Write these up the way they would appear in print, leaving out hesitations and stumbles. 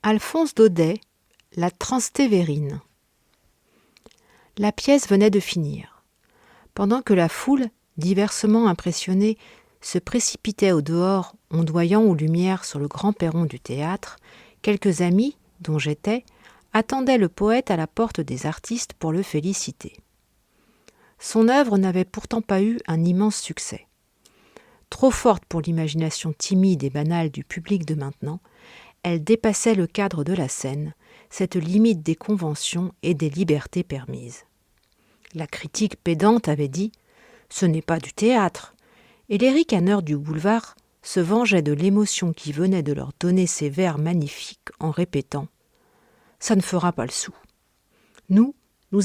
Alphonse Daudet, La Transtévérine. La pièce venait de finir. Pendant que la foule, diversement impressionnée, se précipitait au dehors, ondoyant aux lumières sur le grand perron du théâtre, quelques amis, dont j'étais, attendaient le poète à la porte des artistes pour le féliciter. Son œuvre n'avait pourtant pas eu un immense succès. Trop forte pour l'imagination timide et banale du public de maintenant, elle dépassait le cadre de la scène, cette limite des conventions et des libertés permises. La critique pédante avait dit « Ce n'est pas du théâtre », et les ricaneurs du boulevard se vengeaient de l'émotion qui venait de leur donner ces vers magnifiques en répétant « Ça ne fera pas le sou ». Nous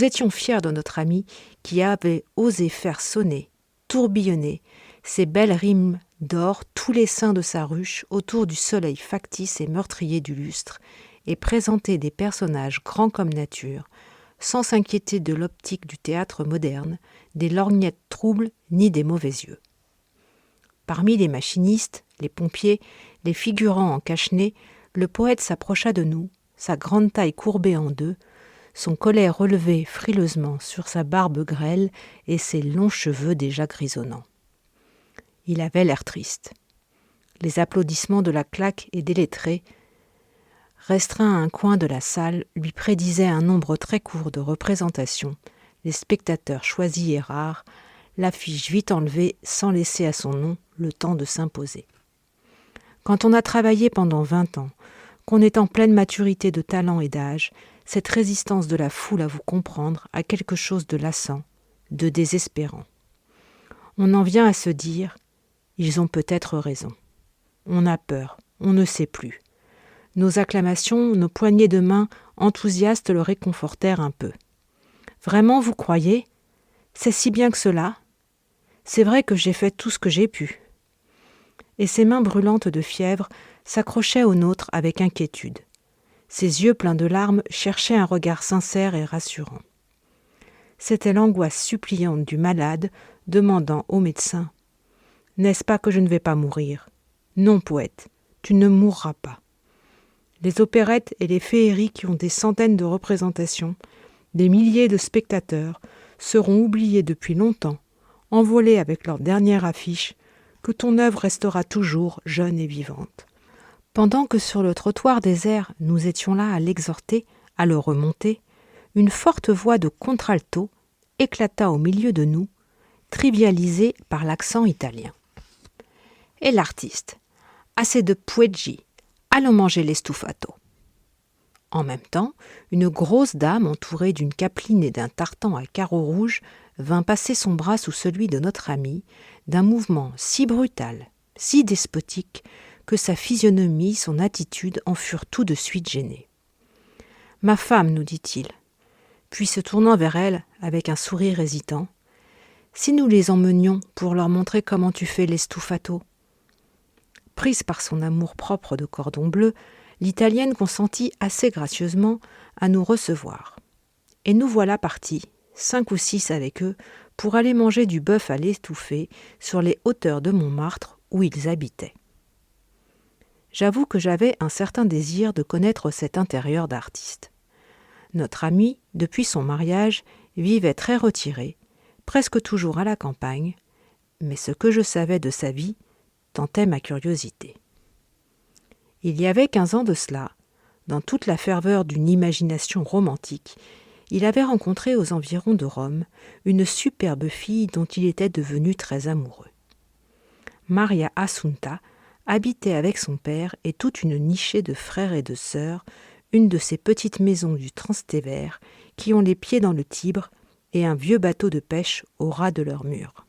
étions fiers de notre ami qui avait osé faire sonner, tourbillonner, ces belles rimes d'or tous les seins de sa ruche autour du soleil factice et meurtrier du lustre, et présenter des personnages grands comme nature, sans s'inquiéter de l'optique du théâtre moderne, des lorgnettes troubles ni des mauvais yeux. Parmi les machinistes, les pompiers, les figurants en cache-nez, le poète s'approcha de nous, sa grande taille courbée en deux, son collet relevé frileusement sur sa barbe grêle et ses longs cheveux déjà grisonnants. Il avait l'air triste. Les applaudissements de la claque et des lettrés, restreints à un coin de la salle, lui prédisaient un nombre très court de représentations, les spectateurs choisis et rares, l'affiche vite enlevée sans laisser à son nom le temps de s'imposer. Quand on a travaillé pendant 20 ans, qu'on est en pleine maturité de talent et d'âge, cette résistance de la foule à vous comprendre a quelque chose de lassant, de désespérant. On en vient à se dire « Ils ont peut-être raison ». On a peur, on ne sait plus. Nos acclamations, nos poignées de main enthousiastes le réconfortèrent un peu. « Vraiment, vous croyez ? C'est si bien que cela ? C'est vrai que j'ai fait tout ce que j'ai pu. » Et ses mains brûlantes de fièvre s'accrochaient aux nôtres avec inquiétude. Ses yeux pleins de larmes cherchaient un regard sincère et rassurant. C'était l'angoisse suppliante du malade demandant au médecin « N'est-ce pas que je ne vais pas mourir ? Non, poète, tu ne mourras pas. » Les opérettes et les féeries qui ont des centaines de représentations, des milliers de spectateurs, seront oubliés depuis longtemps, envolés avec leur dernière affiche, que ton œuvre restera toujours jeune et vivante. Pendant que sur le trottoir désert, nous étions là à l'exhorter, à le remonter, une forte voix de contralto éclata au milieu de nous, trivialisée par l'accent italien. Et l'artiste, assez de poeggi, allons manger l'estufato. En même temps, une grosse dame entourée d'une capeline et d'un tartan à carreaux rouges vint passer son bras sous celui de notre ami, d'un mouvement si brutal, si despotique, que sa physionomie, son attitude en furent tout de suite gênées. « Ma femme, nous dit-il, puis se tournant vers elle avec un sourire hésitant, « si nous les emmenions pour leur montrer comment tu fais l'estufato ?» Prise par son amour-propre de cordon bleu, l'Italienne consentit assez gracieusement à nous recevoir. Et nous voilà partis, 5 ou 6 avec eux, pour aller manger du bœuf à l'étouffée sur les hauteurs de Montmartre où ils habitaient. J'avoue que j'avais un certain désir de connaître cet intérieur d'artiste. Notre ami, depuis son mariage, vivait très retiré, presque toujours à la campagne, mais ce que je savais de sa vie tentait ma curiosité. Il y avait 15 ans de cela, dans toute la ferveur d'une imagination romantique, il avait rencontré aux environs de Rome une superbe fille dont il était devenu très amoureux. Maria Assunta habitait avec son père et toute une nichée de frères et de sœurs, une de ces petites maisons du Transtévère qui ont les pieds dans le Tibre et un vieux bateau de pêche au ras de leurs murs.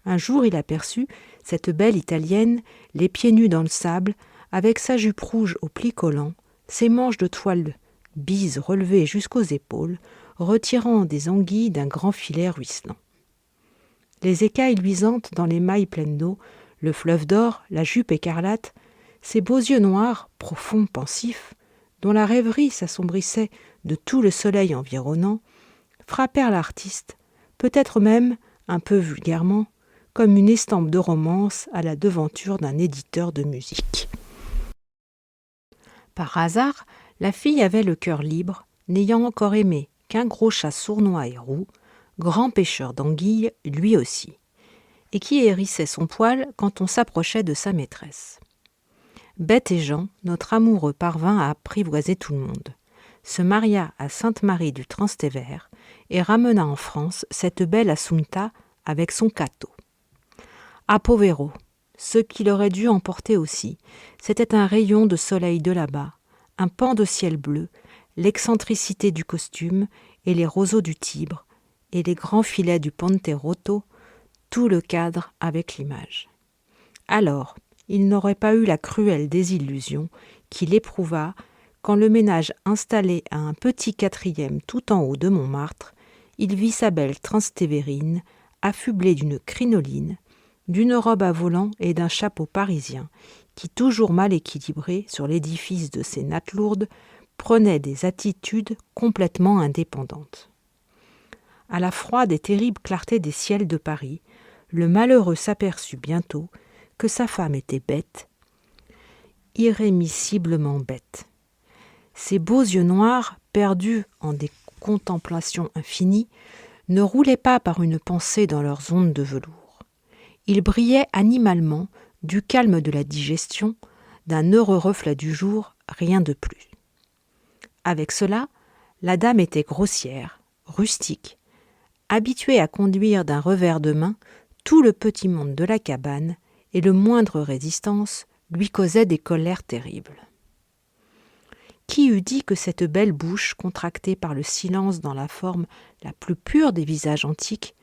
Un jour, il aperçut cette belle Italienne, les pieds nus dans le sable, avec sa jupe rouge aux plis collants, ses manches de toile bise relevées jusqu'aux épaules, retirant des anguilles d'un grand filet ruisselant. Les écailles luisantes dans les mailles pleines d'eau, le fleuve d'or, la jupe écarlate, ses beaux yeux noirs, profonds, pensifs, dont la rêverie s'assombrissait de tout le soleil environnant, frappèrent l'artiste, peut-être même, un peu vulgairement, comme une estampe de romance à la devanture d'un éditeur de musique. Par hasard, la fille avait le cœur libre, n'ayant encore aimé qu'un gros chat sournois et roux, grand pêcheur d'anguilles lui aussi, et qui hérissait son poil quand on s'approchait de sa maîtresse. Bête et Jean, notre amoureux parvint à apprivoiser tout le monde, se maria à Sainte-Marie du Transtévère et ramena en France cette belle Assunta avec son Cato. À Povero, ce qu'il aurait dû emporter aussi, c'était un rayon de soleil de là-bas, un pan de ciel bleu, l'excentricité du costume et les roseaux du Tibre, et les grands filets du Ponte Roto, tout le cadre avec l'image. Alors, il n'aurait pas eu la cruelle désillusion qu'il éprouva quand le ménage installé à un petit quatrième tout en haut de Montmartre, il vit sa belle Transtévérine affublée d'une crinoline, d'une robe à volants et d'un chapeau parisien qui, toujours mal équilibré sur l'édifice de ses nattes lourdes, prenait des attitudes complètement indépendantes. À la froide et terrible clarté des ciels de Paris, le malheureux s'aperçut bientôt que sa femme était bête, irrémissiblement bête. Ses beaux yeux noirs, perdus en des contemplations infinies, ne roulaient pas par une pensée dans leurs ondes de velours. Ils brillaient animalement du calme de la digestion, d'un heureux reflet du jour, rien de plus. Avec cela, la dame était grossière, rustique, habituée à conduire d'un revers de main tout le petit monde de la cabane, et le moindre résistance lui causait des colères terribles. Qui eût dit que cette belle bouche, contractée par le silence dans la forme la plus pure des visages antiques,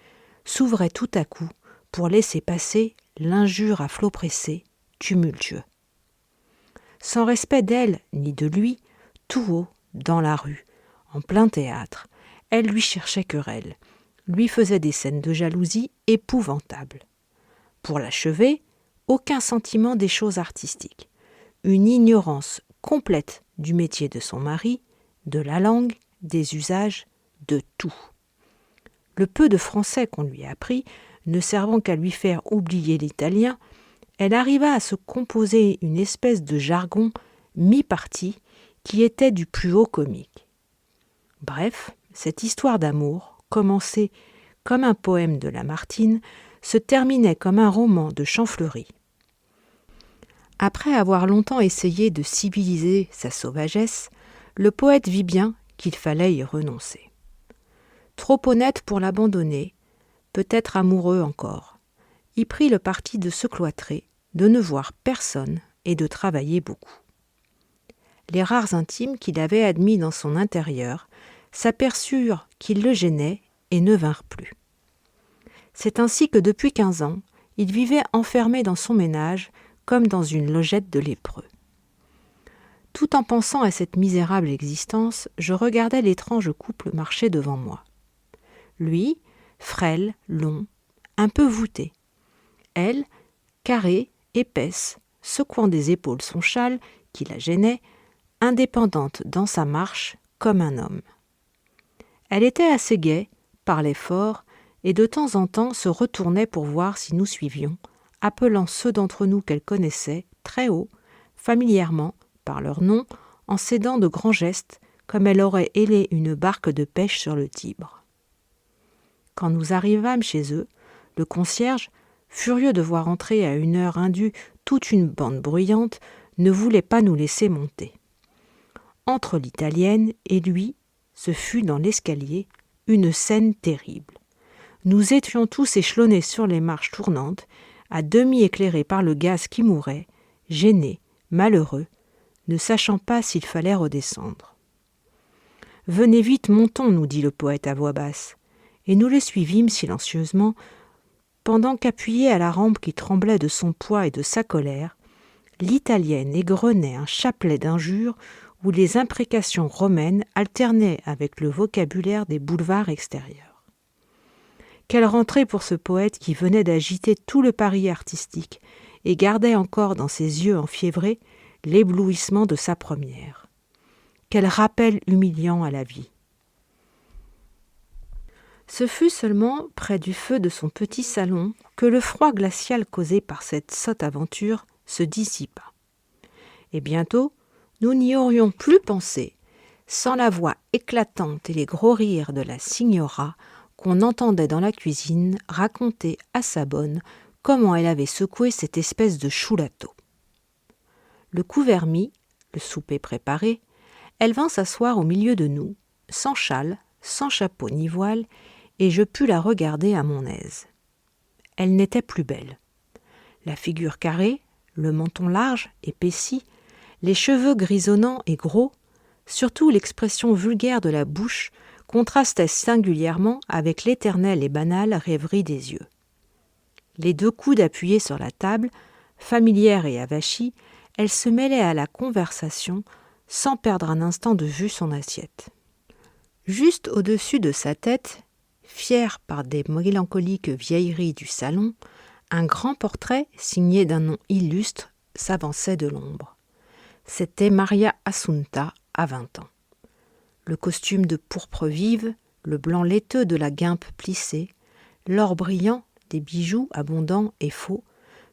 s'ouvrait tout à coup pour laisser passer l'injure à flots pressés, tumultueux. Sans respect d'elle ni de lui, tout haut, dans la rue, en plein théâtre, elle lui cherchait querelle, lui faisait des scènes de jalousie épouvantables. Pour l'achever, aucun sentiment des choses artistiques, une ignorance complète du métier de son mari, de la langue, des usages, de tout. Le peu de français qu'on lui apprit, ne servant qu'à lui faire oublier l'italien, elle arriva à se composer une espèce de jargon mi-parti qui était du plus haut comique. Bref, cette histoire d'amour, commencée comme un poème de Lamartine, se terminait comme un roman de Champfleury. Après avoir longtemps essayé de civiliser sa sauvagesse, le poète vit bien qu'il fallait y renoncer. Trop honnête pour l'abandonner, peut-être amoureux encore, il prit le parti de se cloîtrer, de ne voir personne et de travailler beaucoup. Les rares intimes qu'il avait admis dans son intérieur s'aperçurent qu'il le gênait et ne vinrent plus. C'est ainsi que depuis 15 ans, il vivait enfermé dans son ménage comme dans une logette de lépreux. Tout en pensant à cette misérable existence, je regardais l'étrange couple marcher devant moi. Lui, frêle, long, un peu voûté. Elle, carrée, épaisse, secouant des épaules son châle, qui la gênait, indépendante dans sa marche comme un homme. Elle était assez gaie, parlait fort, et de temps en temps se retournait pour voir si nous suivions, appelant ceux d'entre nous qu'elle connaissait, très haut, familièrement, par leur nom, en cédant de grands gestes, comme elle aurait hélé une barque de pêche sur le Tibre. Quand nous arrivâmes chez eux, le concierge, furieux de voir entrer à une heure indue toute une bande bruyante, ne voulait pas nous laisser monter. Entre l'italienne et lui, ce fut dans l'escalier une scène terrible. Nous étions tous échelonnés sur les marches tournantes, à demi éclairés par le gaz qui mourait, gênés, malheureux, ne sachant pas s'il fallait redescendre. « Venez vite, montons, nous dit le poète à voix basse, et nous le suivîmes silencieusement, pendant qu'appuyée à la rampe qui tremblait de son poids et de sa colère, l'italienne égrenait un chapelet d'injures où les imprécations romaines alternaient avec le vocabulaire des boulevards extérieurs. Quelle rentrée pour ce poète qui venait d'agiter tout le Paris artistique et gardait encore dans ses yeux enfiévrés l'éblouissement de sa première. Quel rappel humiliant à la vie. Ce fut seulement près du feu de son petit salon que le froid glacial causé par cette sotte aventure se dissipa. Et bientôt, Nous n'y aurions plus pensé sans la voix éclatante et les gros rires de la signora qu'on entendait dans la cuisine raconter à sa bonne comment elle avait secoué cette espèce de choulateau. Le couvert mis, le souper préparé, elle vint s'asseoir au milieu de nous, sans châle, sans chapeau ni voile, et je pus la regarder à mon aise. Elle n'était plus belle. La figure carrée, le menton large, épaissi, les cheveux grisonnants et gros, surtout l'expression vulgaire de la bouche, contrastaient singulièrement avec l'éternelle et banale rêverie des yeux. Les deux coudes appuyés sur la table, familière et avachie, elle se mêlait à la conversation sans perdre un instant de vue son assiette. Juste au-dessus de sa tête, fière par des mélancoliques vieilleries du salon, un grand portrait, signé d'un nom illustre, s'avançait de l'ombre. C'était Maria Assunta, à 20 ans. Le costume de pourpre vive, le blanc laiteux de la guimpe plissée, l'or brillant des bijoux abondants et faux,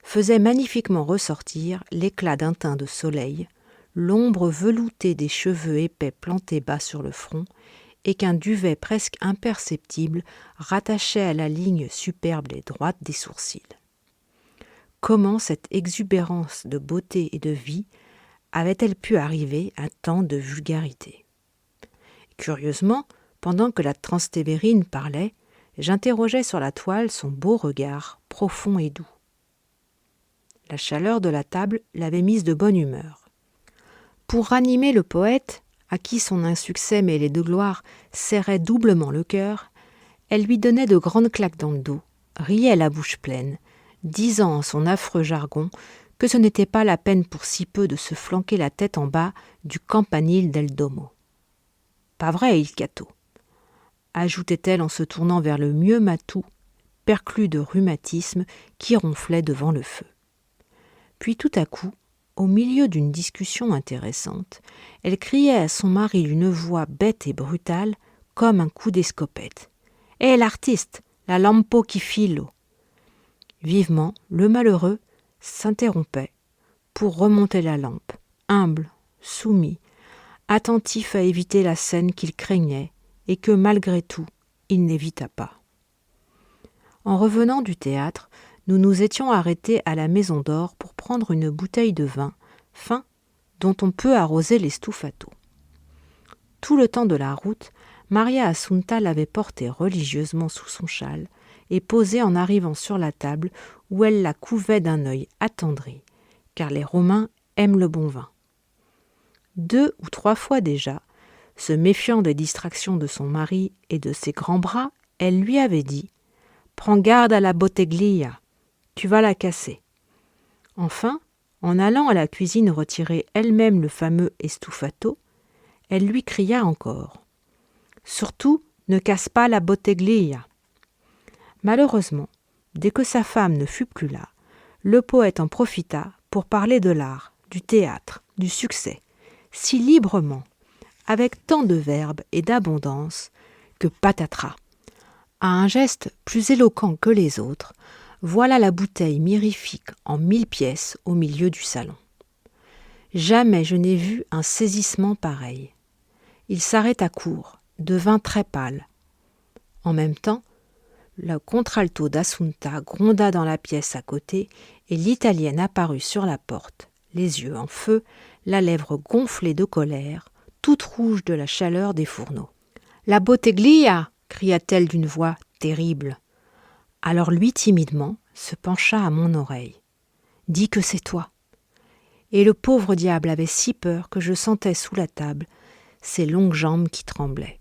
faisaient magnifiquement ressortir l'éclat d'un teint de soleil, l'ombre veloutée des cheveux épais plantés bas sur le front, et qu'un duvet presque imperceptible rattachait à la ligne superbe et droite des sourcils. Comment cette exubérance de beauté et de vie avait-elle pu arriver à tant de vulgarité ? Curieusement, pendant que la Transtévérine parlait, j'interrogeais sur la toile son beau regard, profond et doux. La chaleur de la table l'avait mise de bonne humeur. Pour ranimer le poète, à qui son insuccès mêlé de gloire serrait doublement le cœur, elle lui donnait de grandes claques dans le dos, riait la bouche pleine, disant en son affreux jargon que ce n'était pas la peine pour si peu de se flanquer la tête en bas du campanile del Domo. « Pas vrai, il Cato !» ajoutait-elle en se tournant vers le mieux matou, perclus de rhumatisme, qui ronflait devant le feu. Puis tout à coup, au milieu d'une discussion intéressante, elle criait à son mari d'une voix bête et brutale, comme un coup d'escopette. « Hé, l'artiste, la lampo qui filo !» Vivement, le malheureux s'interrompait pour remonter la lampe, humble, soumis, attentif à éviter la scène qu'il craignait et que, malgré tout, il n'évita pas. En revenant du théâtre, nous nous étions arrêtés à la Maison d'Or pour prendre une bouteille de vin fin dont on peut arroser les stufato. Tout le temps de la route, Maria Assunta l'avait portée religieusement sous son châle et posée en arrivant sur la table où elle la couvait d'un œil attendri, car les Romains aiment le bon vin. 2 ou 3 fois déjà, se méfiant des distractions de son mari et de ses grands bras, elle lui avait dit « Prends garde à la bottiglia, tu vas la casser ». Enfin, en allant à la cuisine retirer elle-même le fameux estufato, elle lui cria encore « Surtout, ne casse pas la bottiglia ». Malheureusement, dès que sa femme ne fut plus là, le poète en profita pour parler de l'art, du théâtre, du succès, si librement, avec tant de verbe et d'abondance, que patatras. À un geste plus éloquent que les autres, voilà la bouteille mirifique en 1000 pièces au milieu du salon. Jamais je n'ai vu un saisissement pareil. Il s'arrêta court, devint très pâle. En même temps, le contralto d'Assunta gronda dans la pièce à côté et l'italienne apparut sur la porte, les yeux en feu, la lèvre gonflée de colère, toute rouge de la chaleur des fourneaux. « La bottiglia !» cria-t-elle d'une voix terrible. Alors lui, timidement, se pencha à mon oreille. « Dis que c'est toi !» Et le pauvre diable avait si peur que je sentais sous la table ses longues jambes qui tremblaient.